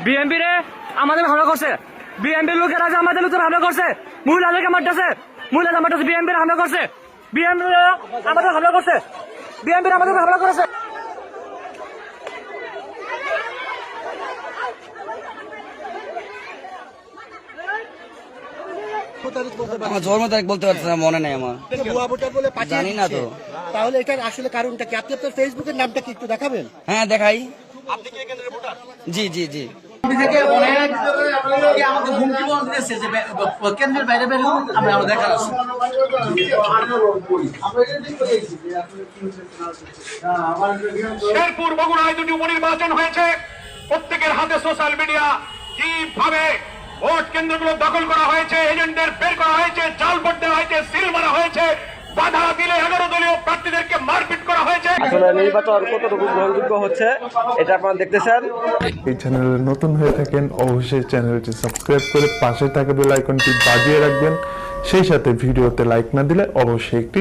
BNP রে আমাদের হামলা করছে, বিএনপির লোকেরা আমাদের লোকের হামলা করছে, মহিলাদেরকে মারতেছে, মহিলাদের মারতেছে, বিএনপির হামলা করছে, বিএনপি আমাদের হামলা করছে, বিএনপির আমাদের হামলা করেছে। আমার জন্ম তারিখ বলতে পারছি না, মনে নেই আমার, জানি না তো। তাহলে এটার আসলে কারণটা কি? আপনি আপনার ফেসবুকের নামটা কি একটু দেখাবেন? হ্যাঁ দেখাই। জি জি জি। থেকে অনেক আমাকে হুমকি দিয়েছে যে কেন্দ্রের বাইরে বের হন, আমরা দেখার আছি। শেরপুর বগুড়ায় দুটি উপনির্বাচন হয়েছে, প্রত্যেকের হাতে সোশ্যাল মিডিয়া। কিভাবে ভোট কেন্দ্রগুলো দখল করা হয়েছে, এজেন্টদের বের করা হয়েছে, জাল ভোট দেওয়া হয়েছে, সিল মারা হয়েছে, বাধা দিলে 11 দলীয় প্রার্থীদেরকে মারপিট করা হয়েছে। আসলে নির্বাচন কতটুকু গ্রহণযোগ্য হচ্ছে এটা আপনারা দেখতেছেন। এই চ্যানেলে নতুন হয়ে থাকেন অবশ্যই চ্যানেলটি সাবস্ক্রাইব করে পাশে থাকা বেল আইকনটি বাজিয়ে রাখবেন। সেই সাথে ভিডিওতে লাইক না দিলে অবশ্যই একটি